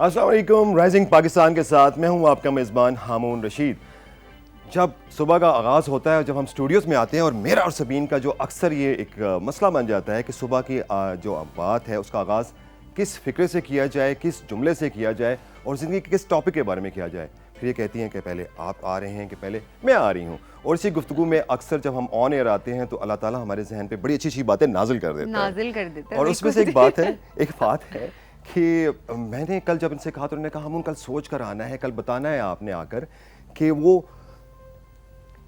अस्सलाम वालेकुम। राइजिंग पाकिस्तान के साथ मैं हूं आपका मेज़बान हामून रशीद। जब सुबह का आगाज़ होता है, जब हम स्टूडियोज़ में आते हैं, और मेरा और सबीन का जो अक्सर ये एक मसला बन जाता है कि सुबह की जो बात है उसका आगाज़ किस फ़िक्रे से किया जाए, किस जुमले से किया जाए और ज़िंदगी के किस टॉपिक के बारे में किया जाए। फिर ये कहती हैं कि पहले आप आ रहे हैं कि पहले मैं आ रही हूँ। और इसी गुफ्तगू में अक्सर जब हम ऑन एयर आते हैं तो अल्लाह ताला हमारे जहन पे बड़ी अच्छी अच्छी बातें नाजिल कर देता है। और उसमें से एक बात है कि मैंने कल जब इनसे कहा तो उन्होंने कहा हम कल सोच कर आना है, कल बताना है आपने आकर कि वो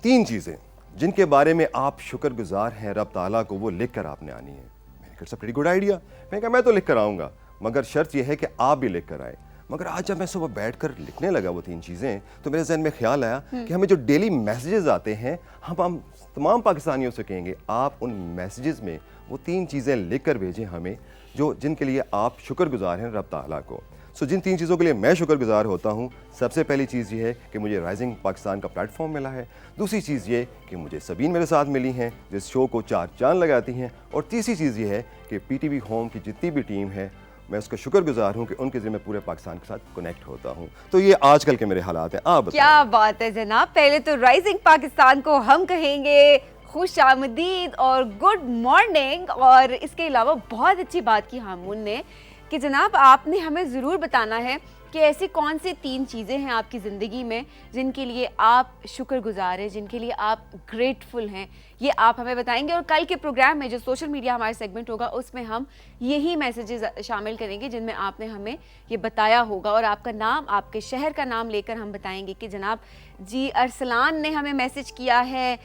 3 चीज़ें जिनके बारे में आप शुक्रगुजार हैं रब ताला को, वो लिख कर आपने आनी है। मैंने कहा प्रीटी गुड आइडिया। मैंने कहा मैं तो लिख कर आऊँगा, मगर शर्त यह है कि आप भी लिख कर आए। मगर आज जब मैं सुबह बैठकर लिखने लगा वो 3 चीज़ें, तो मेरे जहन में ख्याल आया कि हमें जो डेली मैसेजेस आते हैं, हम तमाम पाकिस्तानियों से कहेंगे आप उन मैसेजेस में वो 3 चीज़ें लिख कर भेजें हमें, जो जिनके लिए आप शुक्रगुजार हैं रब ताला को। जिन 3 चीज़ों के लिए मैं शुक्रगुजार होता हूँ, सबसे पहली चीज़ ये है कि मुझे राइजिंग पाकिस्तान का प्लेटफॉर्म मिला है। दूसरी चीज़ ये कि मुझे सबीन मेरे साथ मिली हैं जिस शो को 4 चांद लगाती हैं। और तीसरी चीज़ ये है कि पीटीवी होम की जितनी भी टीम है, मैं उसका शुक्रगुजार हूँ कि उनके ज़रिए मैं पूरे पाकिस्तान के साथ कनेक्ट होता हूँ। तो ये आजकल के मेरे हालात हैं। आप बताइए। क्या बात है जनाब। पहले तो राइजिंग पाकिस्तान को हम कहेंगे खुश आमदीद और गुड मॉर्निंग। और इसके अलावा बहुत अच्छी बात की हामून ने कि जनाब आपने हमें ज़रूर बताना है कि ऐसी कौन सी 3 चीज़ें हैं आपकी ज़िंदगी में जिनके लिए आप शुक्रगुजार हैं, जिनके लिए आप ग्रेटफुल हैं। ये आप हमें बताएंगे और कल के प्रोग्राम में जो सोशल मीडिया हमारे सेगमेंट होगा उसमें हम यही मैसेजेस शामिल करेंगे जिनमें आपने हमें ये बताया होगा। और आपका नाम, आपके शहर का नाम लेकर हम बताएंगे कि जनाब जी अरसलान ने हमें मैसेज किया है,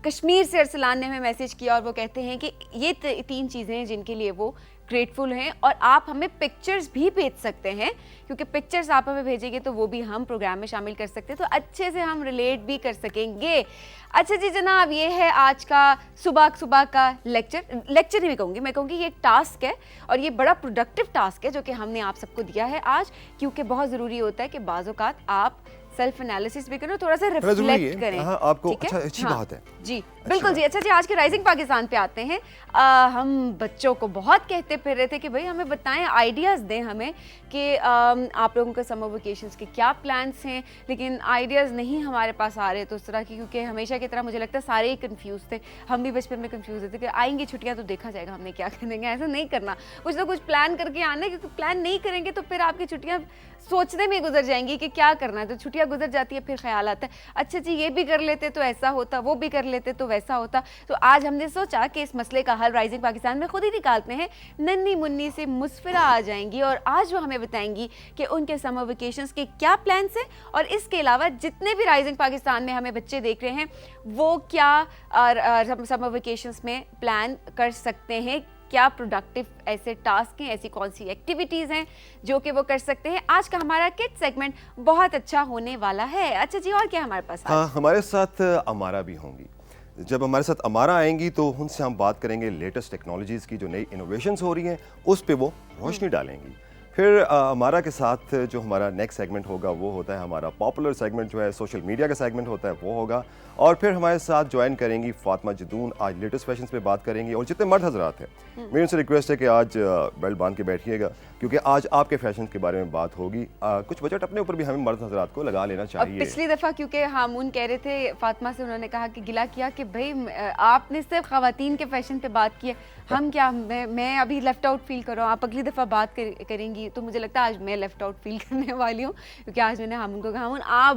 कश्मीर से अरसलान ने हमें मैसेज किया और वो कहते हैं कि ये 3 चीज़ें हैं जिनके लिए वो ग्रेटफुल हैं। और आप हमें पिक्चर्स भी भेज सकते हैं, क्योंकि पिक्चर्स आप हमें भेजेंगे तो वो भी हम प्रोग्राम में शामिल कर सकते हैं, तो अच्छे से हम रिलेट भी कर सकेंगे। अच्छा जी जनाब, ये है आज का सुबह का लेक्चर ही मैं कहूँगी ये एक टास्क है और ये बड़ा प्रोडक्टिव टास्क है जो कि हमने आप सबको दिया है आज, क्योंकि बहुत ज़रूरी होता है कि बाज़ औक़ात आप सेल्फ एनालिसिस भी करें, थोड़ा सा रिफ्लेक्ट करें। आपको अच्छी बात है जी, बिल्कुल जी। अच्छा जी, आज के राइजिंग पाकिस्तान पे आते हैं। हम बच्चों को बहुत कहते फिर रहे थे कि भाई हमें बताएं, आइडियाज़ दें हमें कि आप लोगों के समर वेकेशंस के क्या प्लान्स हैं, लेकिन आइडियाज़ नहीं हमारे पास आ रहे तो उस तरह की, क्योंकि हमेशा की तरह मुझे लगता है सारे ही कंफ्यूज थे। हम भी बचपन में कंफ्यूज थे कि आएंगी छुट्टियाँ तो देखा जाएगा हमने क्या करेंगे। ऐसा नहीं करना, कुछ ना कुछ प्लान करके आना, क्योंकि प्लान नहीं करेंगे तो फिर आपकी छुट्टियाँ सोचने में गुजर जाएंगी कि क्या करना है। तो छुट्टियाँ गुजर जाती है, फिर ख्याल आता है अच्छा जी ये भी कर लेते तो ऐसा होता, वो भी कर लेते तो वैसा होता। तो आज हमने सोचा कि इस मसले का हल राइजिंग पाकिस्तान में खुद ही निकालते हैं। नन्ही मुन्नी से मुस्फिरा आ जाएंगी और आज वो हमें बताएंगी कि उनके समर वेकेशंस के क्या प्लान्स हैं, और इसके अलावा जितने भी राइजिंग पाकिस्तान में हमें बच्चे देख रहे हैं वो क्या समर वेकेशंस में प्लान कर सकते हैं, क्या प्रोडक्टिव ऐसे टास्क हैं, ऐसी कौन सी एक्टिविटीज़ हैं जो कि वो कर सकते हैं। आज का हमारा किड सेगमेंट बहुत अच्छा होने वाला है। अच्छा जी, और क्या हमारे पास? हाँ, हमारे साथ अमारा भी होंगी। जब हमारे साथ अमारा आएंगी तो उनसे हम बात करेंगे लेटेस्ट टेक्नोलॉजीज़ की, जो नई इनोवेशंस हो रही हैं उस पे वो रोशनी डालेंगी। फिर अमारा के साथ जो हमारा नेक्स्ट सेगमेंट होगा वो होता है हमारा पॉपुलर सेगमेंट, जो है सोशल मीडिया का सेगमेंट होता है, वो होगा। और फिर हमारे साथ ज्वाइन करेंगी फातिमा जदून, आज लेटेस्ट फैशंस पे बात करेंगी। और जितने मर्द हजरात हैं, मेरी उनसे रिक्वेस्ट है कि आज बेल्ट बांध के बैठिएगा, क्योंकि आज आपके फैशन के बारे में बात होगी। कुछ बजट अपने ऊपर भी हमें मर्द हजरात को लगा लेना चाहिए। पिछली दफ़ा क्योंकि हामून कह रहे थे फातिमा से, उन्होंने कहा कि गिला किया कि भाई आपने सिर्फ ख़वातीन के फैशन पे बात की है, हम क्या, मैं अभी लेफ्ट आउट फील कर रहा हूँ। आप अगली दफ़ा बात करेंगी तो मुझे लगता है आज मैं लेफ्ट आउट फील करने वाली हूँ, क्योंकि आज मैंने हामून को कहा हामून आप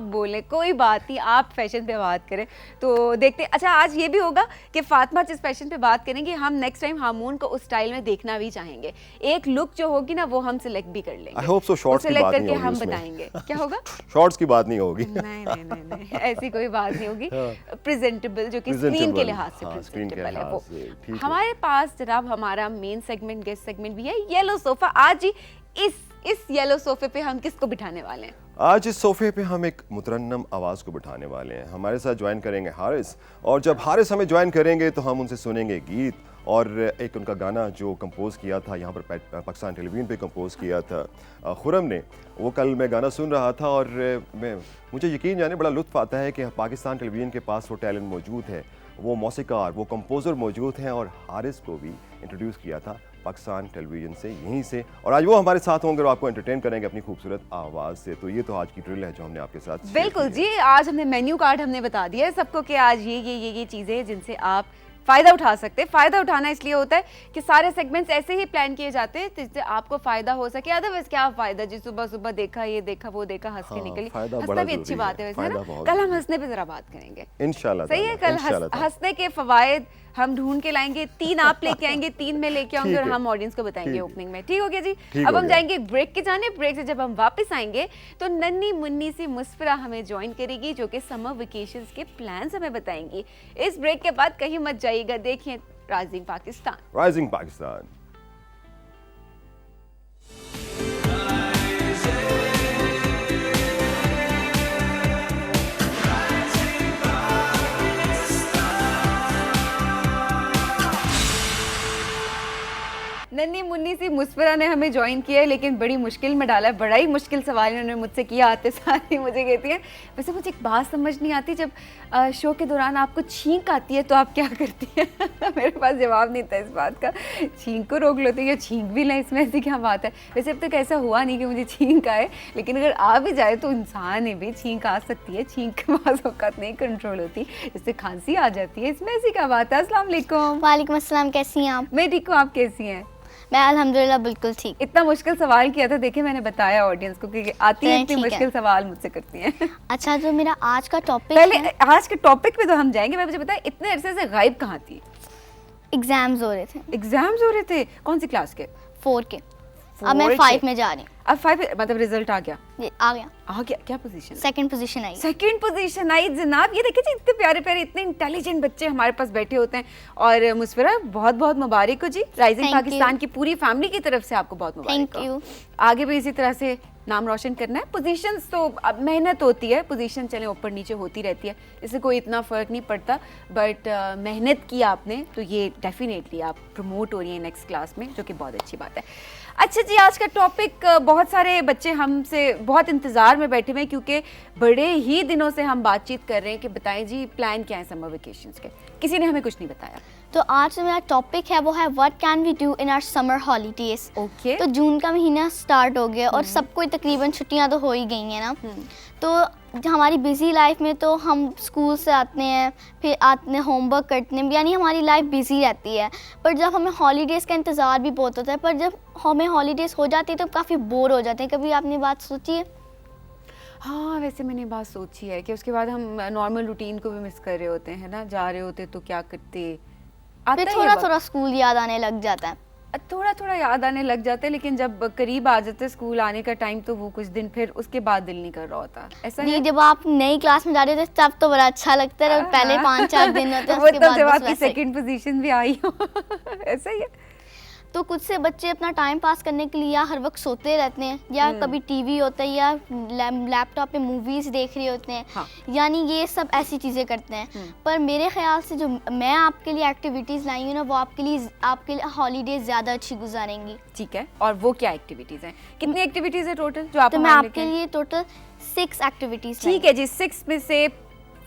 बोलें, कोई बात नहीं, आप फैशन पे बात करें। तो देखते। अच्छा, आज ये भी होगा कि फातिमा जिस फैशन पे बात करेंगे, हम नेक्स्ट टाइम हामून को उस स्टाइल में देखना भी चाहेंगे। एक लुक जो होगी ना वो हम सिलेक्ट भी कर लेंगे। आई होप सो शॉर्ट्स की बात नहीं होगी, हम बताएंगे क्या होगा। शॉर्ट्स की बात नहीं होगी। नहीं, ऐसी कोई बात नहीं होगी। प्रेजेंटेबल, जो कि स्क्रीन के लिहाज से प्रेजेंटेबल है वो। हमारे पास जनाब हमारा मेन सेगमेंट, गेस्ट सेगमेंट भी है, येलो सोफा। आज ही इस येलो सोफे पे हम किसको बिठाने वाले हैं? आज इस सोफे पे हम एक मुतरन्नम आवाज़ को बिठाने वाले हैं। हमारे साथ ज्वाइन करेंगे हारिस, और जब हारिस हमें ज्वाइन करेंगे तो हम उनसे सुनेंगे गीत और एक उनका गाना जो कंपोज़ किया था यहाँ पर पाकिस्तान टेलीविज़न पे कंपोज़ किया था खुरम ने। वो कल मैं गाना सुन रहा था और मुझे यकीन जाने बड़ा लुत्फ़ आता है कि पाकिस्तान टेलीविज़न के पास वो टैलेंट मौजूद है, वो मौसीकार, वो कंपोज़र मौजूद हैं, और हारिस को भी इंट्रोड्यूस किया था पाकिस्तान टेलीविजन से, यहीं से। और आज वो हमारे साथ होंगे और आपको एंटरटेन करेंगे अपनी खूबसूरत आवाज़ से। तो ये तो आज की ड्रिल है जो हमने आपके साथ शेयर बिल्कुल की है। जी, आज हमने मेन्यू कार्ड हमने बता दिया है सबको कि आज ये चीज़ें हैं जिनसे आप फ़ायदा उठा सकते हैं। फ़ायदा उठाना इसलिए होता है कि सारे सेगमेंट्स ऐसे ही प्लान किए जाते हैं जिससे आपको फ़ायदा हो सके। अदरवाइज क्या फ़ायदा जी, सुबह सुबह देखा ये देखा वो देखा, हंस के हाँ, निकली। फ़ायदा हंसना बड़ा भी अच्छी ज़रूरी बात है है, वैसे, है फ़ायदा ना? बहुत कल हम ज़रूरी हंसने पे ज़रा बात करेंगे इंशाल्लाह सही है। ताला, कल इंशाल्लाह ताला। हंसने के फवायद हम ढूंढ के लाएंगे, 3 आप लेके आएंगे, 3 में लेके आऊंगे ठीक और है, हम ऑडियंस को बताएंगे ठीक। ओपनिंग में। ठीक हो गया जी। ठीक अब हो हम गया। जाएंगे ब्रेक के जाने। ब्रेक से जब हम वापस आएंगे तो नन्ही मुन्नी सी मुस्फरा हमें ज्वाइन करेगी जो कि समर वेकेशंस के प्लान्स हमें बताएंगी। इस ब्रेक के बाद कहीं मत जाइएगा, देखिए राइजिंग पाकिस्तान। राइजिंग पाकिस्तान। नन्ही मुन्नी सी मुस्फरा ने हमें ज्वाइन किया है, लेकिन बड़ी मुश्किल में डाला है। बड़ा ही मुश्किल सवाल इन्होंने मुझसे किया। आते साथ ही मुझे कहती है, वैसे मुझे एक बात समझ नहीं आती, जब शो के दौरान आपको छींक आती है तो आप क्या करती हैं? मेरे पास जवाब नहीं था इस बात का। छींक को रोक लेते या छींक भी लें, इसमें ऐसी क्या बात है? वैसे अब तक ऐसा हुआ नहीं कि मुझे छींक आए, लेकिन अगर आ भी जाए तो इंसान में भी छींक आ सकती है। छींक के पास औकात नहीं कंट्रोल होती, जिससे खांसी आ जाती है। इसमें ऐसी क्या बात है? अस्सलाम वालेकुम। वालेकुम अस्सलाम, कैसी हैं आप? मैं ठीक हूँ, आप कैसी हैं? मैं अल्हम्दुलिल्लाह बिल्कुल ठीक। इतना मुश्किल सवाल किया था, देखिए मैंने बताया ऑडियंस को कि आती है चलें, इतनी ठीक है। मुश्किल सवाल मुझसे करती हैं। अच्छा, जो मेरा आज का टॉपिक पहले है, आज के टॉपिक पे तो हम जाएंगे। मैं मुझे बताया, इतने अरसे से गायब कहाँ थी? एग्जाम्स हो रहे थे एग्जाम्स हो रहे थे। कौन सी क्लास के? 4 के। अब मैं 4 5 के। में जा रही हूँ। अब 5 मतलब रिजल्ट आ गया? ये आ गया, क्या पोजीशन? सेकंड पोजीशन आई। सेकंड पोजीशन आई जनाब। ये देखिए जी, इतने प्यारे प्यारे इतने इंटेलिजेंट बच्चे हमारे पास बैठे होते हैं। और मुस्फरा, बहुत बहुत मुबारक हो जी। Rising Thank Pakistan you. की पूरी फैमिली की तरफ से आपको बहुत मुबारक थैंक हो। यू। आगे भी इसी तरह से नाम रोशन करना है। पोजीशंस तो अब मेहनत होती है, पोजीशन चले ऊपर नीचे होती रहती है, इससे कोई इतना फ़र्क नहीं पड़ता। बट मेहनत की आपने तो ये डेफिनेटली आप प्रमोट हो रही हैं नेक्स्ट क्लास में, जो कि बहुत अच्छी बात है। अच्छा जी, आज का टॉपिक बहुत सारे बच्चे हमसे बहुत इंतज़ार में बैठे हुए हैं, क्योंकि बड़े ही दिनों से हम बातचीत कर रहे हैं कि बताएं जी प्लान क्या है समर वेकेशंस के। किसी ने हमें कुछ नहीं बताया। तो आज जो मेरा टॉपिक है वो है what can we do in our summer holidays. Okay. तो जून का महीना स्टार्ट हो गया और सबको तकरीबन छुट्टियां तो हो ही गई हैं ना। तो हमारी बिजी लाइफ में तो हम स्कूल से आते हैं, फिर आते हैं होमवर्क करते हैं, यानी हमारी लाइफ बिजी रहती है। पर जब हमें हॉलीडेज़ का इंतज़ार भी बहुत होता है, पर जब हमें हॉलीडेज़ हो जाती है तो काफ़ी बोर हो जाते हैं। कभी आपने बात सोची है? हाँ, वैसे मैंने बात सोची है कि उसके बाद हम नॉर्मल रूटीन को भी मिस कर रहे होते हैं ना। जा रहे होते तो क्या करते, आता फिर है ये थोड़ा वक्त। थोड़ा स्कूल याद आने लग जाता है। थोड़ा थोड़ा याद आने लग जाते हैं, लेकिन जब करीब आ जाते स्कूल आने का टाइम तो वो कुछ दिन फिर उसके बाद दिल नहीं कर रहा होता। ऐसा नहीं, है? जब आप नई क्लास में जा रहे होते तब तो बड़ा अच्छा लगता है, और पहले 5-4 दिन होते हैं, वो उसके तब बाद जब बस आपकी वैसे ही। सेकंड पोजीशन भी आई हो। ऐसा ही है। तो कुछ से बच्चे अपना टाइम पास करने के लिए या हर वक्त सोते रहते हैं, या कभी टीवी होता है, या लैपटॉप पे मूवीज़ देख रहे होते हैं। हाँ। यानी ये सब ऐसी चीज़ें करते हैं। पर मेरे ख्याल से जो मैं आपके लिए एक्टिविटीज़ लाई हूँ ना, वो आपके लिए हॉलीडेज ज़्यादा अच्छी गुजारेंगी। ठीक है, और वो क्या एक्टिविटीज हैं? कितनी एक्टिविटीज है टोटल जो आप तो मैं हमारे आपके लेके आए? लिए टोटल 6 एक्टिविटीज़। ठीक है जी। 6 में से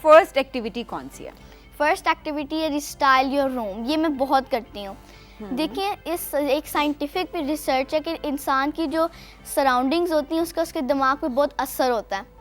फर्स्ट एक्टिविटी कौन सी है? फर्स्ट एक्टिविटी है रिस्टाइल योर रूम। ये मैं बहुत करती हूँ। देखिए, इस एक साइंटिफिक भी रिसर्च है कि इंसान की जो सराउंडिंग्स होती हैं उसका उसके दिमाग पे बहुत असर होता है।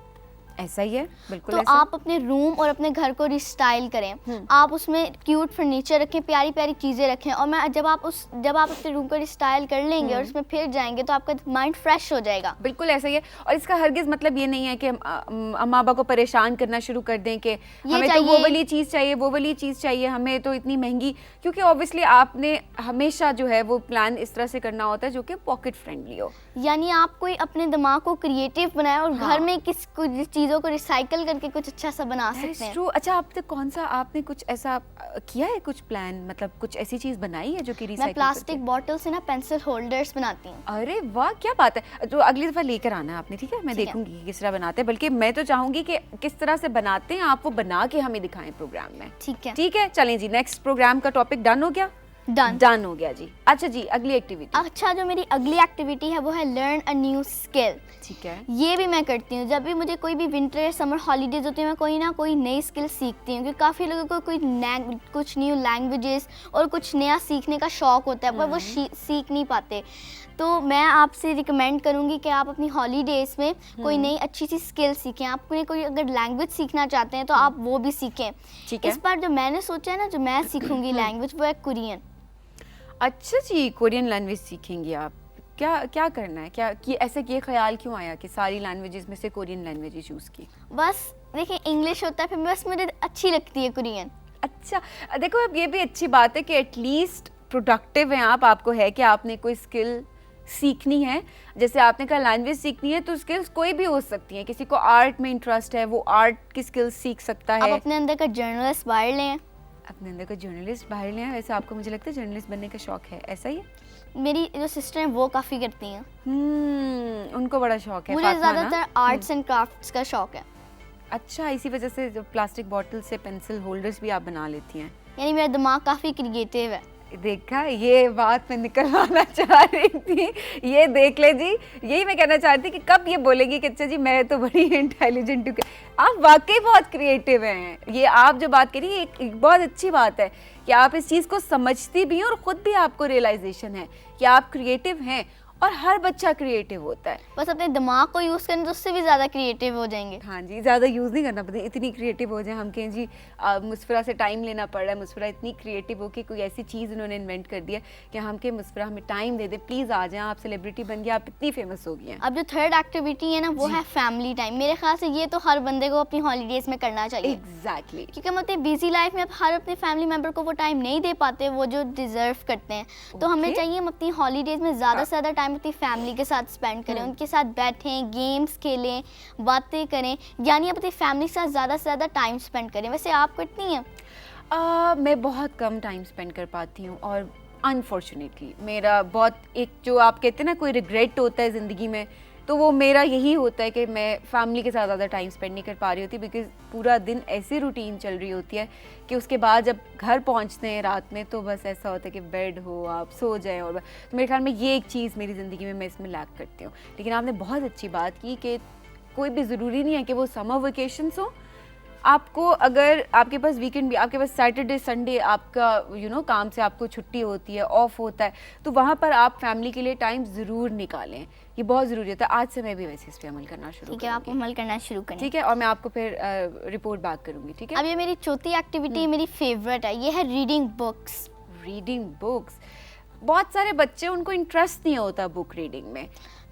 ऐसा ही है, बिल्कुल तो ऐसा। आप अपने रूम और अपने घर को रिस्टाइल करें। आप उसमें क्यूट फर्नीचर रखें, प्यारी प्यारी चीज़ें रखें, और मैं जब आप अपने रूम को रिस्टाइल कर लेंगे और उसमें फिर जाएंगे तो आपका माइंड फ्रेश हो जाएगा। बिल्कुल ऐसा ही है। और इसका हरगिज मतलब ये नहीं है कि अम्मा अब्बा को परेशान करना शुरू कर दें कि हमें तो वो वाली चीज़ चाहिए, वो वाली चीज़ चाहिए, हमें तो इतनी महंगी। क्योंकि ऑब्वियसली आपने हमेशा जो है वो प्लान इस तरह से करना होता है जो कि पॉकेट फ्रेंडली हो। यानी आप कोई अपने दिमाग को क्रिएटिव बनाए और घर में कुछ चीज़ों को रिसाइकल करके कुछ अच्छा सा बना सकते हैं। ट्रू। अच्छा, आपने कुछ ऐसा किया है, कुछ प्लान, मतलब कुछ ऐसी चीज़ बनाई है जो कि मैं रिसाइकल प्लास्टिक बॉटल से ना पेंसिल होल्डर्स बनाती हूँ। अरे वाह, क्या बात है। तो अगली दफ़ा लेकर आना है आपने, ठीक है? मैं ठीक है। देखूंगी कि किस तरह बनाते हैं। बल्कि मैं तो चाहूंगी कि किस तरह से बनाते हैं आप वो बना के हमें दिखाएं प्रोग्राम में। ठीक है। ठीक है, चलें जी। नेक्स्ट प्रोग्राम का टॉपिक डन हो गया? डन हो गया जी। अच्छा जी, अगली एक्टिविटी। अच्छा, जो मेरी अगली एक्टिविटी है वो है लर्न अ न्यू स्किल। ठीक है। ये भी मैं करती हूँ, जब भी मुझे कोई भी विंटर या समर हॉलीडेज होती है मैं कोई ना कोई नई स्किल सीखती हूँ, क्योंकि काफ़ी लोगों को कुछ न्यू लैंग्वेजेस और कुछ नया सीखने का शौक़ होता है, पर वो सीख नहीं पाते। तो मैं आपसे रिकमेंड करूँगी कि आप अपनी हॉलीडेज़ में कोई नई अच्छी सी स्किल सीखें। आप कोई अगर लैंग्वेज सीखना चाहते हैं तो आप वो भी सीखें। ठीक है। इस बार जो मैंने सोचा है ना, जो मैं सीखूंगी लैंग्वेज, वो है कोरियन। अच्छा जी, कोरियन लैंग्वेज सीखेंगी आप। क्या क्या करना है, क्या कि ऐसे ये ख्याल क्यों आया कि सारी लैंग्वेजेस में से कोरियन लैंग्वेज ही चूज़ की? बस देखिए, इंग्लिश होता है, फिर बस मुझे अच्छी लगती है कोरियन। अच्छा, देखो अब ये भी अच्छी बात है कि एटलीस्ट प्रोडक्टिव हैं आप, आपको है कि आपने कोई स्किल सीखनी है। जैसे आपने कहा लैंग्वेज सीखनी है, तो स्किल्स कोई भी हो सकती हैं। किसी को आर्ट में इंटरेस्ट है, वो आर्ट की स्किल्स सीख सकता है। आप अपने अंदर का जर्नलिस्ट बाहर लें। अपने अंदर का जर्नलिस्ट बाहर ले आए। वैसे आपको मुझे लगता है जर्नलिस्ट बनने का शौक है, ऐसा ही है? मेरी जो सिस्टर हैं वो काफ़ी करती हैं। उनको बड़ा शौक है। मुझे ज़्यादातर आर्ट्स एंड क्राफ्ट्स का शौक है। अच्छा, इसी वजह से जो प्लास्टिक बॉटल से पेंसिल होल्डर्स भी आप बना लेती हैं। यानी मेरा दिमाग काफ़ी क्रिएटिव है। देखा, ये बात मैं निकलवाना चाह रही थी। ये देख ले जी, यही मैं कहना चाहती थी कि कब ये बोलेगी कि अच्छा जी मैं तो बड़ी इंटेलिजेंट हूँ। आप वाकई बहुत क्रिएटिव हैं। ये आप जो बात करी एक बहुत अच्छी बात है कि आप इस चीज़ को समझती भी हैं और ख़ुद भी आपको रियलाइजेशन है कि आप क्रिएटिव हैं। और हर बच्चा क्रिएटिव होता है, बस अपने दिमाग को यूज़ करें तो उससे भी ज़्यादा क्रिएटिव हो जाएंगे। हाँ जी, ज़्यादा यूज़ नहीं करना पड़ता, इतनी क्रिएटिव हो जाए हम कहें जी मुस्फरा से टाइम लेना पड़ रहा है, मुस्फरा इतनी क्रिएटिव हो कि कोई ऐसी चीज़ उन्होंने इन्वेंट कर दिया कि हम कहें मुस्फरा हमें टाइम दे दे, प्लीज़ आ जाएं, आप सेलिब्रिटी बन गए, आप इतनी फेमस हो गई हैं। अब जो थर्ड एक्टिविटी है ना, वो है फैमिली टाइम। मेरे ख्याल से ये तो हर बंदे को अपनी हॉलीडेज़ में करना चाहिए। एग्जैक्टली। क्योंकि हम अपने बिजी लाइफ में अब हर अपने फैमिली मेम्बर को वो टाइम नहीं दे पाते वो जो डिज़र्व करते हैं। तो हमें चाहिए हम अपनी हॉलीडेज़ में ज़्यादा से ज़्यादा टाइम अपनी फैमिली के साथ स्पेंड करें, उनके साथ बैठें, गेम्स खेलें, बातें करें, यानी अपनी फैमिली के साथ ज़्यादा से ज़्यादा टाइम स्पेंड करें। वैसे आप करती हैं? मैं बहुत कम टाइम स्पेंड कर पाती हूँ और अनफॉर्चुनेटली मेरा बहुत एक जो आप कहते हैं ना कोई रिग्रेट होता है ज़िंदगी में, तो वो मेरा यही होता है कि मैं फैमिली के साथ ज़्यादा टाइम स्पेंड नहीं कर पा रही होती, बिकॉज़ पूरा दिन ऐसी रूटीन चल रही होती है कि उसके बाद जब घर पहुंचते हैं रात में तो बस ऐसा होता है कि बेड हो, आप सो जाएं। और तो मेरे ख्याल में ये एक चीज़ मेरी ज़िंदगी में मैं इसमें लैक करती हूँ। लेकिन आपने बहुत अच्छी बात की कि कोई भी ज़रूरी नहीं है कि वो समर वेकेशंस हो। आपको अगर आपके पास वीकेंड भी, आपके पास सैटरडे संडे आपका काम से आपको छुट्टी होती है, ऑफ होता है, तो वहाँ पर आप फैमिली के लिए टाइम ज़रूर निकालें। ये बहुत ज़रूरी होता है। आज से मैं भी वैसे इस पर अमल करना शुरू करूँगी। ठीक है, आप अमल करना शुरू करें। ठीक है, और मैं आपको फिर रिपोर्ट बैक करूँगी। ठीक है। अब ये मेरी चौथी एक्टिविटी मेरी फेवरेट है, ये है रीडिंग बुक्स। Reading books. बहुत सारे बच्चे, उनको इंटरेस्ट नहीं होता बुक रीडिंग में।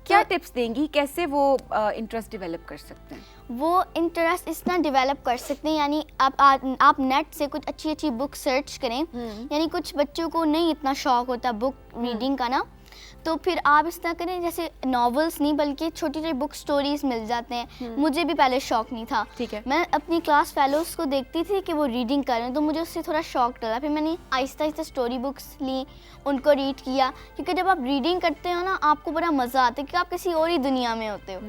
क्या टिप्स देंगी, कैसे वो इंटरेस्ट डेवलप कर सकते हैं? वो इंटरेस्ट इस तरह डेवलप कर सकते हैं, यानी आप नेट से कुछ अच्छी अच्छी बुक सर्च करें। यानी कुछ बच्चों को नहीं इतना शौक होता बुक रीडिंग का ना, तो फिर आप इस तरह करें, जैसे नॉवेल्स नहीं बल्कि छोटी छोटी बुक स्टोरीज मिल जाते हैं। मुझे भी पहले शौक नहीं था। ठीक है। मैं अपनी क्लास फेलोज़ को देखती थी कि वो रीडिंग कर रहे हैं, तो मुझे उससे थोड़ा शौक डला। फिर मैंने आहिस्ता आहिस्ता स्टोरी बुक्स ली, उनको रीड किया, क्योंकि जब आप रीडिंग करते हो ना आपको बड़ा मज़ा आता है कि आप किसी और ही दुनिया में होते हो।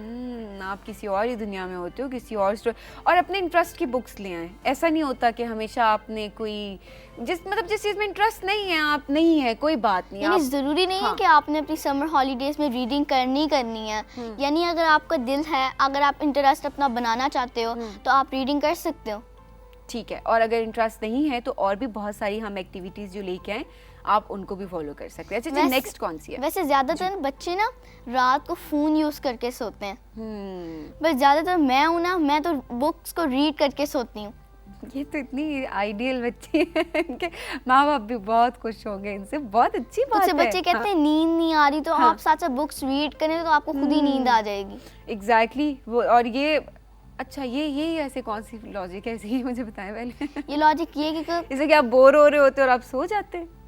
आप किसी और ही दुनिया में होते हो, किसी और स्टोरी, और अपने इंटरेस्ट की बुक्स ले आएँ। ऐसा नहीं होता कि हमेशा आपने कोई जिस चीज़ में इंटरेस्ट नहीं है, आप नहीं है, कोई बात नहीं। यानी ज़रूरी नहीं है कि आपने अपनी समर हॉलीडेज़ में रीडिंग करनी है। यानी अगर आपका दिल है, अगर आप इंटरेस्ट अपना बनाना चाहते हो तो आप रीडिंग कर सकते हो। ठीक है, और अगर इंटरेस्ट नहीं है तो और भी बहुत सारी हम एक्टिविटीज़ जो लेके आए आप उनको भी फॉलो कर सकते हैं। अच्छा, नेक्स्ट कौन सी है? वैसे ज़्यादातर बच्चे ना रात को फ़ोन यूज़ करके सोते हैं, बस ज़्यादातर मैं हूँ ना, मैं तो बुक्स को रीड करके सोती हूँ। ये तो इतनी आइडियल बच्ची है, इनके माँ बाप भी बहुत खुश होंगे इनसे। बहुत अच्छी बात है। कुछ बच्चे कहते हैं नींद नहीं आ रही, तो आप साथ साथ बुक्स रीड करें तो आपको खुद ही नींद आ जाएगी। एग्जैक्टली। वो और ये अच्छा, ये ऐसे कौन सी लॉजिक है, ये मुझे बताएं पहले। ये लॉजिक ये कि जैसे कि आप बोर हो रहे होते और आप सो जाते हैं।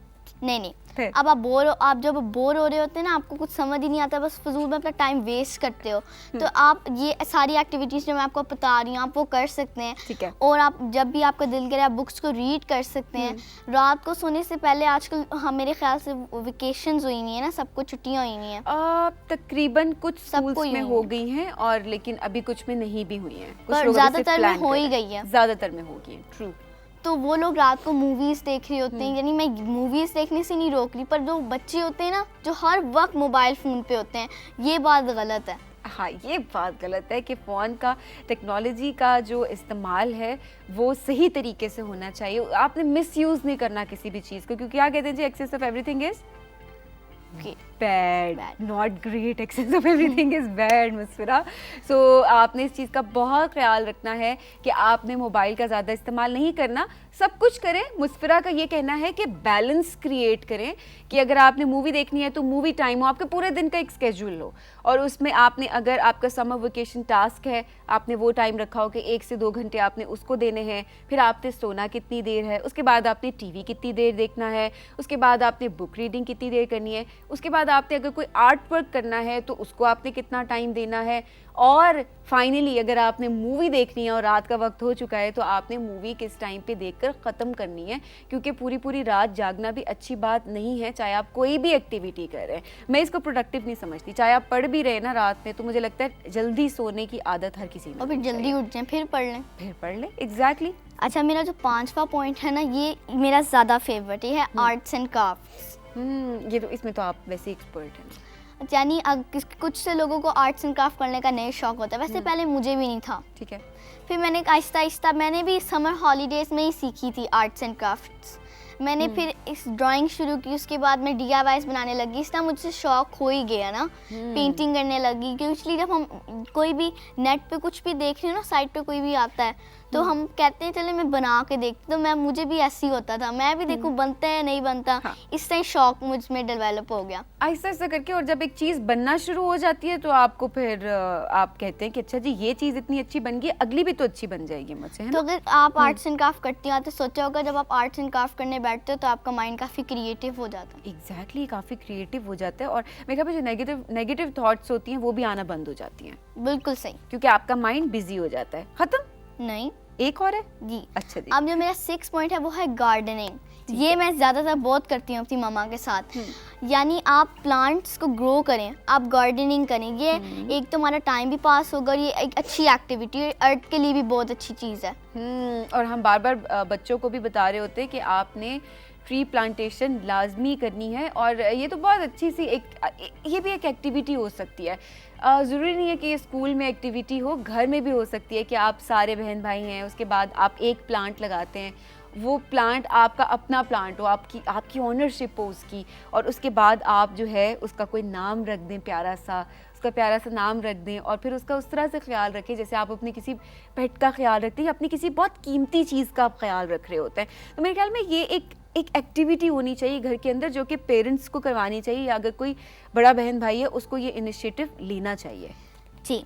नहीं, अब आप जब बोर हो रहे होते हैं ना, आपको कुछ समझ ही नहीं आता, बस फजूल में अपना टाइम वेस्ट करते हो, तो आप ये सारी एक्टिविटीज़ जो मैं आपको बता रही हूँ आप वो कर सकते हैं। ठीक है। और आप जब भी आपका दिल करे आप बुक्स को रीड कर सकते हैं। रात को सोने से पहले आजकल मेरे ख्याल से वेकेशंस हुई नहीं है ना, सबको छुट्टियाँ हुई नहीं है। तकरीबन कुछ स्कूल्स में हो गई हैं, और लेकिन अभी कुछ में नहीं भी हुई हैं। ज़्यादातर में हो ही गई है। ज़्यादातर में हो गई है। ट्रू। तो वो लोग रात को मूवीज़ देख रहे होते हैं। यानी मैं मूवीज़ देखने से नहीं रोक रही, पर जो बच्चे होते हैं ना जो हर वक्त मोबाइल फ़ोन पे होते हैं, ये बात गलत है। हाँ, ये बात गलत है कि फ़ोन का, टेक्नोलॉजी का जो इस्तेमाल है वो सही तरीके से होना चाहिए। आपने मिसयूज़ नहीं करना किसी भी चीज़ को, क्योंकि क्या कहते हैं जी, excess of everything is bad, not great. Excess of everything is bad Musfira. So आपने इस चीज़ का बहुत ख्याल रखना है कि आपने मोबाइल का ज़्यादा इस्तेमाल नहीं करना। सब कुछ करें, मुस्फिरा का ये कहना है कि बैलेंस क्रिएट करें, कि अगर आपने मूवी देखनी है तो मूवी टाइम हो, आपके पूरे दिन का एक स्केड्यूल हो, और उसमें आपने, अगर आपका समर वेकेशन टास्क है, आपने वो टाइम रखा हो कि 1 से 2 घंटे आपने उसको देने हैं, फिर आपने सोना कितनी देर है, उसके बाद आपने टीवी कितनी देर देखना है, उसके बाद आपने बुक रीडिंग कितनी देर करनी है, उसके बाद आपने अगर कोई आर्ट वर्क करना है तो उसको आपने कितना टाइम देना है, और फाइनली अगर आपने मूवी देखनी है और रात का वक्त हो चुका है तो आपने मूवी किस टाइम पे देखकर ख़त्म करनी है, क्योंकि पूरी पूरी रात जागना भी अच्छी बात नहीं है, चाहे आप कोई भी एक्टिविटी कर रहे हैं। मैं इसको प्रोडक्टिव नहीं समझती। चाहे आप पढ़ भी रहे ना रात में, तो मुझे लगता है जल्दी सोने की आदत हर किसी में और फिर जल्दी उठ जाएं, फिर पढ़ लें। एग्जैक्टली। अच्छा, मेरा जो 5वां पॉइंट है ना, ये मेरा ज़्यादा फेवरेट है आर्ट्स एंड क्राफ्ट्स। ये तो, इसमें तो आप वैसे एक्सपर्ट हैं। यानी कुछ से लोगों को आर्ट्स एंड क्राफ्ट करने का नया शौक होता है, वैसे पहले मुझे भी नहीं था। ठीक है। फिर मैंने आहिस्ता आहिस्ता, मैंने भी समर हॉलीडेज़ में ही सीखी थी आर्ट्स एंड क्राफ्ट्स। मैंने फिर इस ड्राइंग शुरू की, उसके बाद मैं DIYs बनाने लगी। इस तरह मुझसे शौक हो ही गया ना, पेंटिंग करने लगी। क्योंकि इसलिए जब हम कोई भी नेट पे कुछ भी देख रहे हो ना, साइट पे कोई भी आता है तो हम कहते हैं चले मैं बना के देखती, तो मुझे भी ऐसे ही होता था, मैं भी देखूं बनता है नहीं बनता। हाँ। इस तरह शौक मुझ में डेवलप हो गया आहिस्ता आहिस्ता करके। और जब एक चीज़ बनना शुरू हो जाती है तो आपको फिर आप कहते हैं कि अच्छा जी ये चीज़ इतनी अच्छी बन गई, अगली भी तो अच्छी बन जाएगी मुझसे, है तो ना? अगर आप आर्ट्स एंड क्राफ्ट करती हैं तो सोचा होगा जब आप आर्ट्स एंड क्राफ्ट करने बैठते हो तो आपका माइंड काफ़ी क्रिएटिव हो जाता है। एग्जैक्टली, काफ़ी क्रिएटिव हो जाता है, और मेरे ख्याल में जो नेगेटिव थॉट्स होती हैं वो भी आना बंद हो जाती हैं, बिल्कुल सही। क्योंकि आपका माइंड बिजी हो जाता है। खत्म? नहीं, एक और है जी। अच्छा जी। अब जो मेरा 6 पॉइंट है वो है गार्डनिंग। ये मैं ज़्यादातर बहुत करती हूँ अपनी मम्मा के साथ। यानी आप प्लांट्स को ग्रो करें, आप गार्डनिंग करें। ये एक तो हमारा टाइम भी पास होगा, और ये एक अच्छी एक्टिविटी है, अर्थ के लिए भी बहुत अच्छी चीज़ है। और हम बार बार बच्चों को भी बता रहे होते हैं कि आपने ट्री प्लांटेशन लाजमी करनी है, और ये तो बहुत अच्छी सी ये भी एक एक्टिविटी हो सकती है। ज़रूरी नहीं है कि ये स्कूल में एक्टिविटी हो, घर में भी हो सकती है कि आप सारे बहन भाई हैं, उसके बाद आप एक प्लांट लगाते हैं, वो प्लांट आपका अपना प्लांट हो, आपकी ओनरशिप हो उसकी, और उसके बाद आप जो है उसका कोई नाम रख दें, प्यारा सा नाम रख दें, और फिर उसका उस तरह से ख्याल रखें जैसे आप अपने किसी पेट का ख्याल रखते हैं, अपनी किसी बहुत कीमती चीज़ का आप ख्याल रख रहे होते हैं। तो मेरे ख्याल में ये एक एक्टिविटी होनी चाहिए घर के अंदर, जो कि पेरेंट्स को करवानी चाहिए, या अगर कोई बड़ा बहन भाई है उसको ये इनिशिएटिव लेना चाहिए। जी।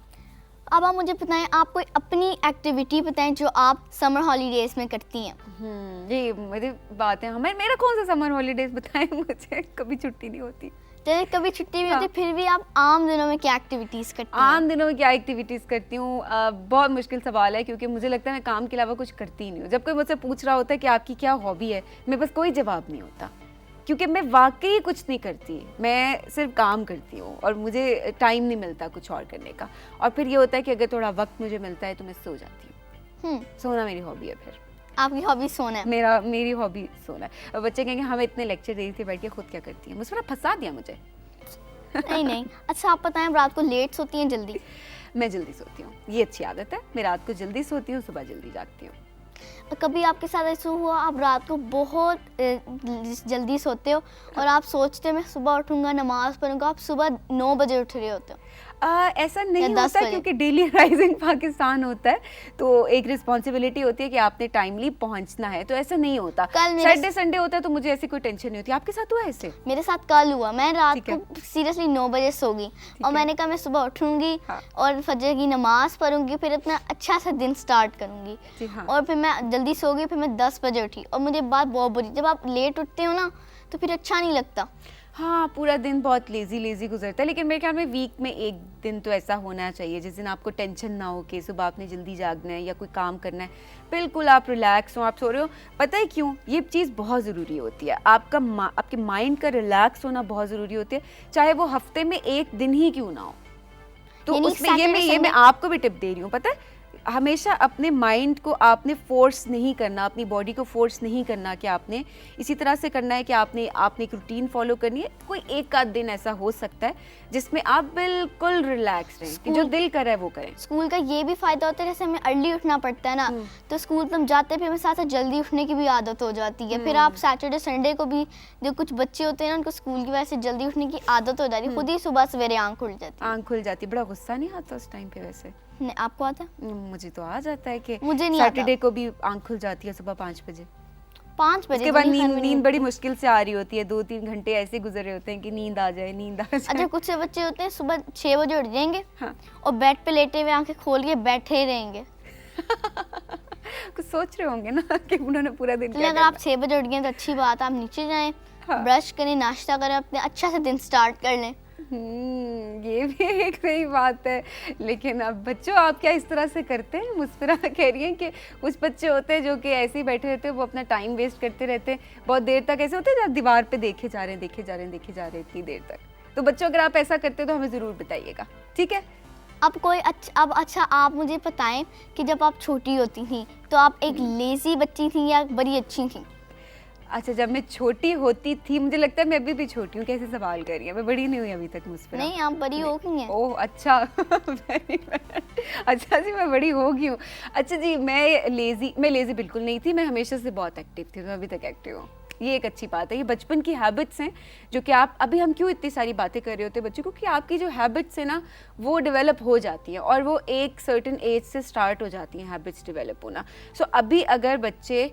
अब आप मुझे बताएं, आप कोई अपनी एक्टिविटी बताएं जो आप समर हॉलीडेज में करती हैं। ये मेरी बात है। मेरा कौन सा समर हॉलीडेज बताएं, मुझे कभी छुट्टी नहीं होती। जैसे कभी छुट्टी भी होती है, फिर भी आप आम दिनों में क्या एक्टिविटीज़ करती हैं? आम दिनों में क्या एक्टिविटीज़ करती हूँ? बहुत मुश्किल सवाल है, क्योंकि मुझे लगता है मैं काम के अलावा कुछ करती ही नहीं हूँ। जब कोई मुझसे पूछ रहा होता है कि आपकी क्या हॉबी है, मेरे पास कोई जवाब नहीं होता, क्योंकि मैं वाकई कुछ नहीं करती, मैं सिर्फ काम करती हूँ, और मुझे टाइम नहीं मिलता कुछ और करने का। और फिर ये होता है कि अगर थोड़ा वक्त मुझे मिलता है तो मैं सो जाती हूँ। सोना मेरी हॉबी है। फिर आपकी हॉबी सोना है? मेरी हॉबी सोना है। बच्चे कहेंगे हमें इतने लेक्चर दे रही थी, बैठ के खुद क्या करती है? मुझे थोड़ा फंसा दिया मुझे। नहीं। अच्छा, आप बताएं, रात को लेट सोती हैं जल्दी? मैं जल्दी सोती हूँ, ये अच्छी आदत है। मैं रात को जल्दी सोती हूँ, सुबह जल्दी जागती हूँ। कभी आपके साथ ऐसा हुआ आप रात को बहुत जल्दी सोते हो और आप सोचते हो मैं सुबह उठूंगा नमाज पढ़ूंगा, आप सुबह 9 बजे उठ रहे होते हो? ऐसा नहीं होता, क्योंकि डेली राइजिंग पाकिस्तान होता है, तो एक रिस्पॉन्सिबिलिटी होती है कि आपने टाइमली पहुंचना है, तो ऐसा नहीं होता। सैटरडे संडे होता है तो मुझे ऐसी कोई टेंशन नहीं होती। आपके साथ हुआ ऐसे? मेरे साथ कल हुआ। मैं रात को सीरियसली 9 बजे सो गई, और मैंने कहा मैं सुबह उठूंगी और फजर की नमाज पढ़ूंगी, फिर अपना अच्छा सा दिन स्टार्ट करूंगी। और फिर मैं जल्दी सो गई, फिर मैं 10 बजे उठी, और मुझे बात बहुत बुरी, जब आप लेट उठते हो ना तो फिर अच्छा नहीं लगता। हाँ, पूरा दिन बहुत लेजी गुजरता है। लेकिन मेरे ख्याल में वीक में एक दिन तो ऐसा होना चाहिए जिस दिन आपको टेंशन ना हो कि सुबह आपने जल्दी जागना है या कोई काम करना है, बिल्कुल आप रिलैक्स हो, आप सो रहे हो। पता है क्यों? ये चीज़ बहुत ज़रूरी होती है। आपके माइंड का रिलैक्स होना बहुत ज़रूरी होती है, चाहे वो हफ्ते में एक दिन ही क्यों ना हो। तो उसमें ये मैं आपको भी टिप दे रही हूँ। पता है, हमेशा अपने माइंड को आपने फोर्स नहीं करना, अपनी बॉडी को फोर्स नहीं करना कि आपने इसी तरह से करना है कि आपने एक रूटीन फॉलो करनी है। कोई एक आध दिन ऐसा हो सकता है जिसमें आप बिल्कुल रिलैक्स रहें, कि जो दिल करे वो करें। स्कूल का ये भी फायदा होता है, जैसे हमें अर्ली उठना पड़ता है ना, तो स्कूल तुम जाते फिर हमें साथ साथ जल्दी उठने की भी आदत हो जाती है। फिर आप सैटरडे संडे को भी, जो कुछ बच्चे होते हैं ना उनको स्कूल की वजह से जल्दी उठने की आदत हो जाती है, खुद ही सुबह सवेरे आँख खुल जाती है। आँख खुल जाती है। बड़ा गुस्सा नहीं आता उस टाइम पे? वैसे नहीं, आपको आता है? मुझे तो आ जाता है कि मुझे नहीं आता। सैटरडे को भी आँख खुल जाती है सुबह 5 बजे। 5 बजे उसके बाद तो नहीं नींद खैर नींद बड़ी मुश्किल से आ रही होती है, 2-3 घंटे ऐसे गुजर रहे होते हैं कि नींद आ जाए, नींद आ जाए। अच्छा, कुछ से बच्चे होते हैं सुबह 6 बजे उठ जाएंगे हाँ। और बेड पे लेटे हुए आंखें खोल के बैठे ही रहेंगे। कुछ सोच रहे होंगे ना कि उन्होंने पूरा दिन इसलिए क्या अगर करना आप 6 बजे उठ गए तो अच्छी बात है, आप नीचे जाएं, हाँ। ब्रश करें, नाश्ता करें, अपने अच्छा से दिन स्टार्ट कर लें। ये भी एक सही बात है। लेकिन अब बच्चों, आप क्या इस तरह से करते हैं? मुस्फिरा कह रही है कि कुछ बच्चे होते हैं जो कि ऐसे ही बैठे रहते हैं, वो अपना टाइम वेस्ट करते रहते हैं बहुत देर तक। ऐसे होते हैं जब दीवार पे देखे जा रहे हैं, देखे जा रहे हैं, देखे जा रहे हैं इतनी देर तक। तो बच्चों, अगर आप ऐसा करते हैं तो हमें ज़रूर बताइएगा, ठीक है? अच्छा, आप मुझे बताएं कि जब आप छोटी होती थी तो आप एक लेजी बच्ची थी या बड़ी अच्छी थी? अच्छा, जब मैं छोटी होती थी, मुझे लगता है मैं अभी भी छोटी हूँ। कैसे सवाल कर रही है? मैं बड़ी नहीं हुई अभी तक मुस्फिरा। नहीं, आप बड़ी हो गई हैं। ओह अच्छा। अच्छा जी, मैं बड़ी हो गई हूँ। अच्छा जी, मैं लेज़ी बिल्कुल नहीं थी। मैं हमेशा से बहुत एक्टिव थी, मैं अभी तक एक्टिव हूँ। ये एक अच्छी बात है। ये बचपन की हैबिट्स हैं जो कि आप अभी, हम क्यों इतनी सारी बातें कर रहे होते हैं बच्चों को, कि आपकी जो हैबिट्स हैं ना वो डेवलप हो जाती हैं और वो एक सर्टेन एज से स्टार्ट हो जाती हैं हैबिट्स डेवलप होना। सो अभी अगर बच्चे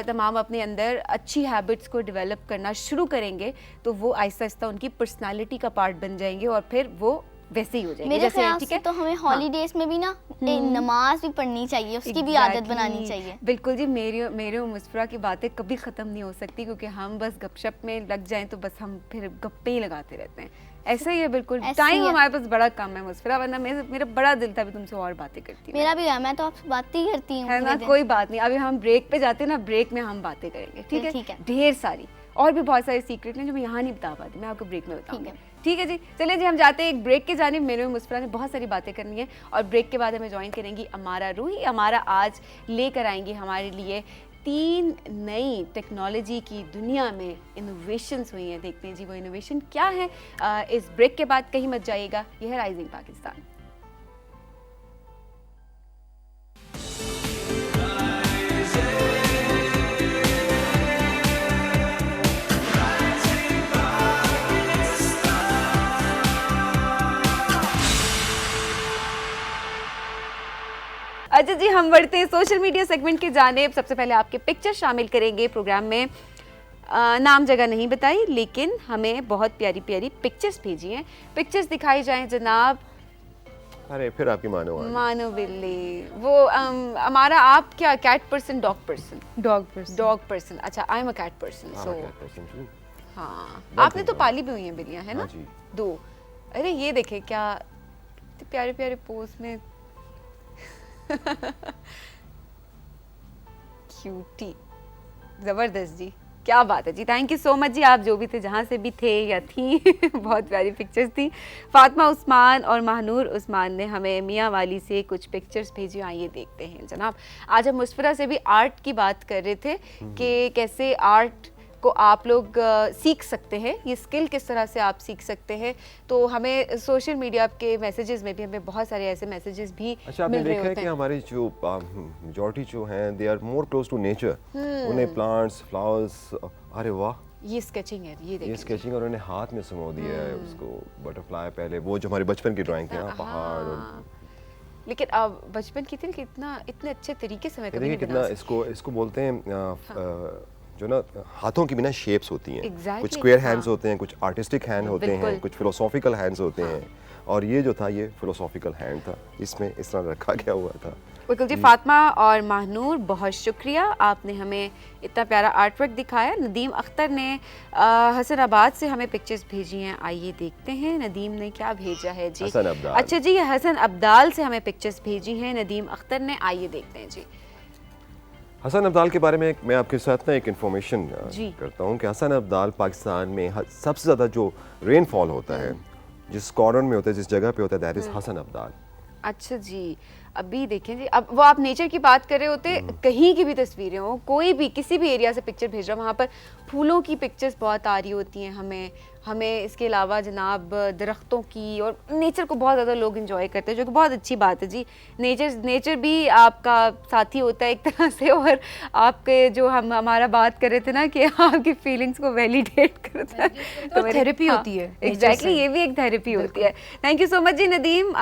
तमाम अपने अंदर अच्छी हैबिट्स को डेवलप करना शुरू करेंगे तो वो आहिस्ता आहिस्ता उनकी पर्सनालिटी का पार्ट बन जाएंगे और फिर वो वैसे ही हो जाएंगे। मेरे जैसे ख्याल ठीक से है, तो हमें हॉलीडेज में भी ना एक नमाज भी पढ़नी चाहिए, उसकी भी आदत बनानी चाहिए। बिल्कुल जी, मेरे और मुस्फिरा की बातें कभी ख़त्म नहीं हो सकती, क्योंकि हम बस गपशप में लग जाएं तो बस हम फिर गप्पे ही लगाते रहते हैं। ऐसा ही है बिल्कुल। टाइम हमारे पास बड़ा कम है मुस्फिरा, वरना मेरा बड़ा दिल था भी तुमसे और बातें करती। मेरा भी है, मैं तो आपसे बातें ही करती हूँ, है ना? कोई बात नहीं, अभी हम ब्रेक पे जाते हैं ना, ब्रेक में हम बातें करेंगे, ठीक है? ठीक है। ढेर सारी और भी बहुत सारे सीक्रेट हैं जो मैं यहाँ नहीं बता पाती, मैं आपको ब्रेक में बताऊंगी। ठीक है जी, चलिए जी, हम जाते हैं एक ब्रेक के जानिब। मेरे और मुस्फिरा ने बहुत सारी बातें करनी है और ब्रेक के बाद हमें ज्वाइन करेंगी अमारा रूही। अमारा आज लेकर आएंगी हमारे लिए 3 नई टेक्नोलॉजी की दुनिया में इनोवेशंस हुई हैं। देखते हैं जी वो इनोवेशन क्या है। इस ब्रेक के बाद कहीं मत जाइएगा। यह है राइजिंग पाकिस्तान। अच्छा जी, हम बढ़ते हैं सोशल मीडिया सेगमेंट की जानिब। सबसे पहले आपके पिक्चर शामिल करेंगे प्रोग्राम में। नाम जगह नहीं बताई, लेकिन हमें बहुत प्यारी प्यारी पिक्चर्स भेजी हैं। पिक्चर्स दिखाई जाएं जनाब। अरे फिर आपकी मानो बिल्ली। वो हमारा, आप क्या cat person, dog person? Dog person. अच्छा, I am a cat person. So हाँ, आपने तो पाली भी हुई हैं बिल्लियाँ, है ना? 2। अरे ये देखे क्या प्यारे प्यारे पोज में। क्यूटी, जबरदस्त जी, क्या बात है जी। थैंक यू सो मच जी, आप जो भी थे, जहाँ से भी थे या थी। बहुत प्यारी पिक्चर्स थी। फातिमा उस्मान और महानूर उस्मान ने हमें मियाँ वाली से कुछ पिक्चर्स भेजी। आइए देखते हैं जनाब। आज हम मुस्फिरा से भी आर्ट की बात कर रहे थे कि कैसे आर्ट को आप लोग सीख सकते हैं, ये स्किल किस तरह से आप सीख सकते हैं। तो हमें सोशल मीडिया के मैसेजेस में भी हमें बहुत सारे ऐसे मैसेजेस भी आपने देखा है कि हमारे जो मेजॉरिटी जो हैं they are more close to nature. उन्हें प्लांट्स, फ्लावर्स, अरे वाह, ये स्केचिंग है, ये स्केचिंग, और उन्हें हाथ में समो दिया है उसको, बटरफ्लाई। पहले वो जो हमारे बचपन की ड्राइंग थी ना, पहाड़ और, लेकिन अब बचपन की थी कि इतने अच्छे तरीके से मैं कभी नहीं कितना इसको बोलते हैं जो ना हाथों की बिना शेप्स होती हैं। exactly, कुछ स्क्वायर हैंड्स होते हैं, कुछ आर्टिस्टिक हैंड होते हैं, कुछ फिलोसॉफिकल हैंड्स होते हैं। और ये जो था, ये फिलोसॉफिकल हैंड था, इसमें इस तरह रखा गया हुआ था। बिल्कुल जी। फातिमा और महानूर, बहुत शुक्रिया, आपने हमें इतना प्यारा आर्ट वर्क दिखाया। नदीम अख्तर ने हसनाबाद से हमें पिक्चर्स भेजी हैं। आइए देखते हैं नदीम ने क्या भेजा है जी। हसन अब्दाल। अच्छा जी, हसन अब्दाल से हमें पिक्चर्स भेजी हैं नदीम अख्तर ने। आइए देखते हैं जी। हसन अब्दाल के बारे में मैं आपके साथ ना एक इन्फॉर्मेशन करता हूँ कि हसन अब्दाल पाकिस्तान में सबसे ज़्यादा जो रेनफॉल होता है, जिस कॉर्नर में होता है, जिस जगह पे होता है, दैट इज़ हसन अब्दाल। अच्छा जी, अभी देखें जी, अब वो आप नेचर की बात कर रहे होते, कहीं की भी तस्वीरें हो, कोई भी किसी भी एरिया से पिक्चर भेज रहा हूँ, वहाँ पर फूलों की पिक्चर्स बहुत आ रही होती हैं हमें इसके अलावा जनाब दरख्तों की, और नेचर को बहुत ज़्यादा लोग एंजॉय करते हैं, जो कि बहुत अच्छी बात है जी। नेचर भी आपका साथी होता है एक तरह से, और आपके जो हम हमारा बात कर रहे थे ना कि आपकी फीलिंग्स को वैलिडेट करता है, तो थेरेपी होती है। एग्जैक्टली, ये भी एक थेरेपी होती है। थैंक यू सो मच जी नदीम।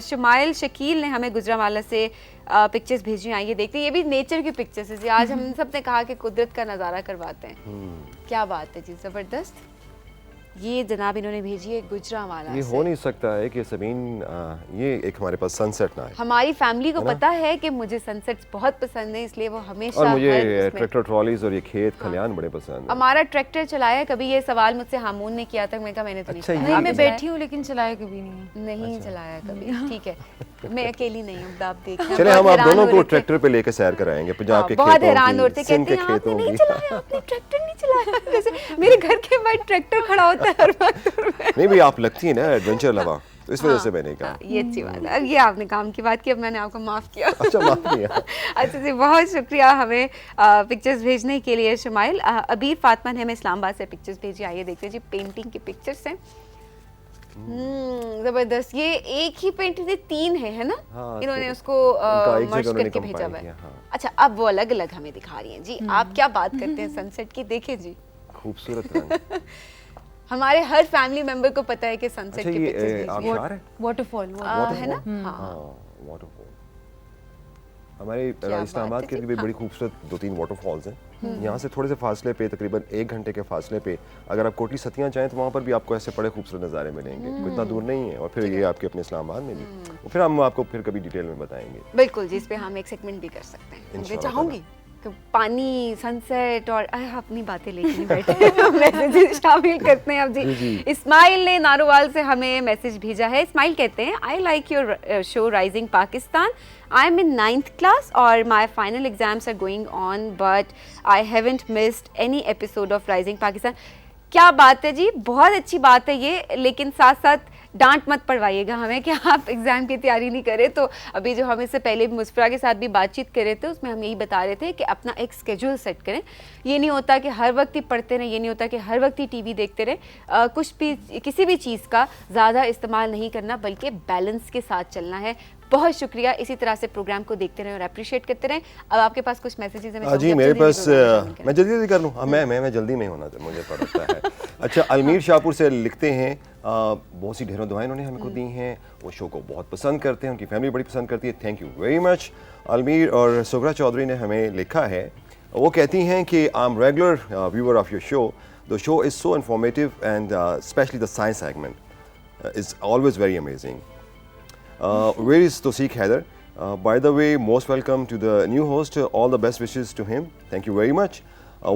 शुमाइल शकील ने हमें गुजरांवाला से पिक्चर्स भेजी, आइए देखते हैं। ये भी नेचर की पिक्चर्स है जी। आज हम सब ने कहा कि कुदरत का नज़ारा करवाते हैं, क्या बात है जी, ज़बरदस्त। ये जनाब इन्होंने भेजी है गुजरांवाला ये से। हो नहीं सकता है कि सबीन ये एक हमारे पास सनसेट ना है। हमारी फैमिली को पता है कि मुझे सनसेट्स बहुत पसंद है, इसलिए वो हमेशा और मुझे हर उसमें- ट्रैक्टर ट्रॉलीज और ये खेत खलियान बड़े पसंद है। हमारा ट्रैक्टर चलाया, कभी ये सवाल मुझसे हामून ने किया था, मैंने कहा मैंने तो नहीं अच्छा, चलाया। ये नहीं, मैं आपने बैठी हूँ लेकिन चलाया कभी नहीं। चलाया? नहीं चलाया कभी, ठीक है, मैं अकेली नहीं हूँ, आप देखिए। चले बहुत हम आप हैरान दोनों हो को रहे थे। ट्रैक्टर पे लेके सैर कराएंगे पंजाब के बहुत खेतों हैरान की, होते, सिंध कहते के हैं आपने खेतों नहीं की। चलाया, आपने ट्रैक्टर नहीं चलाया। जैसे मेरे घर के बाहर ट्रैक्टर खड़ा होता है हर वक्त। नहीं भी आप लगती है ना एडवेंचर लवा, तो इस वजह से मैंने कहा। ये अच्छी बात है। अब ये आपने काम की बात की, अब मैंने आपको माफ किया। अच्छा माफ किया। अच्छा जी, बहुत शुक्रिया हमें पिक्चर्स भेजने के लिए शुमाइल। अबीर फातिमा ने हमें इस्लामाबाद से पिक्चर्स भेजी, आइए देखते हैं जी। पेंटिंग की पिक्चर्स हैं, जबरदस्त। ये एक ही पेंटिंग से 3 है ना? हाँ, इन्होंने तो उसको उनका एक मर्ज जगह उन्होंने करके भेजा combine हुआ है। किया, हाँ। अच्छा, अब वो अलग अलग हमें दिखा रही हैं जी। आप क्या बात करते हैं सनसेट की, देखें जी। खूबसूरत रंग। हमारे हर फैमिली मेंबर को पता है कि सनसेट अच्छा की ये पिक्चर्स आबशार है? वाटरफॉल है ना? हाँ, हाँ वाटरफॉल। हमारे क्या इस्लामाबाद बात के है जी, भी बड़ी खूबसूरत 2-3 वाटरफॉल्स हैं। यहाँ से थोड़े से फासले पे, तकरीबन 1 घंटे के फासले पे, अगर आप कोटली सतियाँ जाएं तो वहाँ पर भी आपको ऐसे बड़े खूबसूरत नज़ारे मिलेंगे। कोई इतना दूर नहीं है। और फिर ये आपके अपने इस्लामाबाद में भी, फिर हम आपको फिर कभी डिटेल में बताएंगे। बिल्कुल जी, इस पे हम एक सेगमेंट भी कर सकते हैं। मैं इंशाल्लाह चाहूंगी कि पानी, सनसेट और अपनी बातें लेके नहीं बैठे, मैसेज शामिल करते हैं अब जी। इस्माइल ने नारोवाल से हमें मैसेज भेजा है। इस्माइल कहते हैं, I like your show rising Pakistan. I am in 9th class और my final exams are going on, but I haven't missed any episode of Rising Pakistan. क्या बात है जी, बहुत अच्छी बात है ये, लेकिन साथ साथ डांट मत पड़वाइएगा हमें कि आप एग्ज़ाम की तैयारी नहीं करें। तो अभी जो हम इससे पहले मुस्फरा के साथ भी बातचीत कर रहे थे, उसमें हम यही बता रहे थे कि अपना एक स्केड्यूल सेट करें। ये नहीं होता कि हर वक्त ही पढ़ते रहें, ये नहीं होता कि हर वक्त ही टीवी देखते रहें। कुछ भी, किसी भी चीज़ का ज़्यादा इस्तेमाल नहीं करना, बल्कि बैलेंस के साथ चलना है। बहुत शुक्रिया, इसी तरह से प्रोग्राम को देखते रहें और अप्रिशिएट करते रहें। अब आपके पास कुछ मैसेजेस हैं? हाँ जी, मेरे पास मैं जल्दी कर लूँ। हाँ, मैं जल्दी में होना था, मुझे पता है। अच्छा, अलमीर शाहपुर से लिखते हैं, बहुत सी ढेरों दुआएं उन्होंने हमको दी हैं। वो शो को बहुत पसंद करते हैं, उनकी फैमिली बड़ी पसंद करती है। Thank you very much Almir. और सुगरा चौधरी ने हमें लिखा है, वो कहती हैं कि I am regular viewer of your show. The show is so informative and specially the science segment is always very amazing. Where is Tosik Haider? By the way, most welcome to the new host. All the best wishes to him. Thank you very much.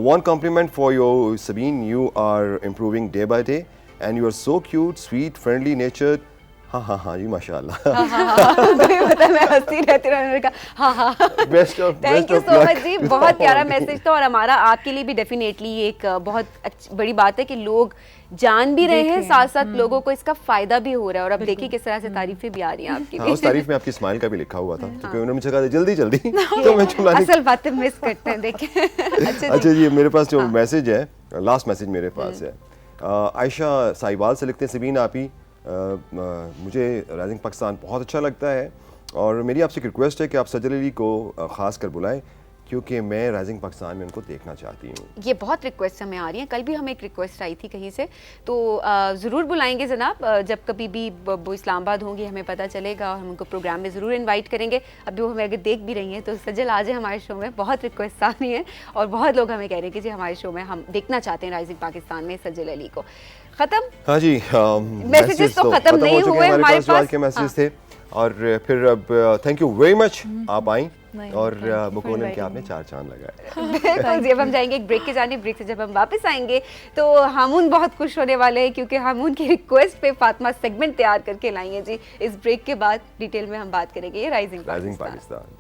One compliment for you, Sabine. You are improving day by day, and you are so cute, sweet, friendly natured. हाँ जी माशाल्लाह. पता मैं हंसती रहती हूँ, मैंने कहा हाँ. Best of thank you so much जी, बहुत प्यारा मैसेज था। और हमारा आपके लिए भी डेफिनेटली एक बहुत बड़ी बात है कि लोग जान भी रहे हैं, साथ साथ लोगों को इसका फायदा भी हो रहा है। और अब देखिए किस तरह से तारीफें भी आ रही हैं आपकी। हाँ, उस तारीफ में आपकी स्माइल का भी लिखा हुआ था, क्योंकि उन्होंने मुझे कहा जल्दी जल्दी तो मैं चुनाने असल बातें मिस करते हैं, देखें। अच्छा जी, मेरे पास जो मैसेज है, लास्ट मैसेज मेरे पास है, आयशा साहिवाल से लिखते हैं, सबीन आप ही, मुझे राइजिंग पाकिस्तान बहुत अच्छा लगता है और मेरी आपसे एक रिक्वेस्ट है कि आप सजल अली को ख़ास कर बुलाएं, क्योंकि मैं राइजिंग पाकिस्तान में उनको देखना चाहती हूँ। ये बहुत रिक्वेस्ट हमें आ रही हैं। कल भी हमें एक रिक्वेस्ट आई थी कहीं से, तो ज़रूर बुलाएंगे जनाब। जब कभी भी वो इस्लामाबाद होंगी हमें पता चलेगा और हम उनको प्रोग्राम में ज़रूर इनवाइट करेंगे। अभी वो हमें अगर देख भी रही हैं तो सजल आ जाए हमारे शो में। बहुत रिक्वेस्ट आ रही हैं और बहुत लोग हमें कह रहे हैं कि जी हमारे शो में हम देखना चाहते हैं राइजिंग पाकिस्तान में सजल अली को। ख़त्म? हाँ जी, मैसेजेस तो ख़त्म नहीं हुए हमारे पास के मैसेज थे। और फिर अब थैंक यू वेरी मच, आप आई और मुकोलन के आपने 4 चांद लगाए। बिल्कुल जी, अब हम जाएंगे एक ब्रेक के जाने। ब्रेक से जब हम वापस आएंगे तो हामून बहुत खुश होने वाले हैं, क्योंकि हामून की रिक्वेस्ट पे फातिमा सेगमेंट तैयार करके लाई है जी। इस ब्रेक के बाद डिटेल में हम बात करेंगे ये राइजिंग पाकिस्तान।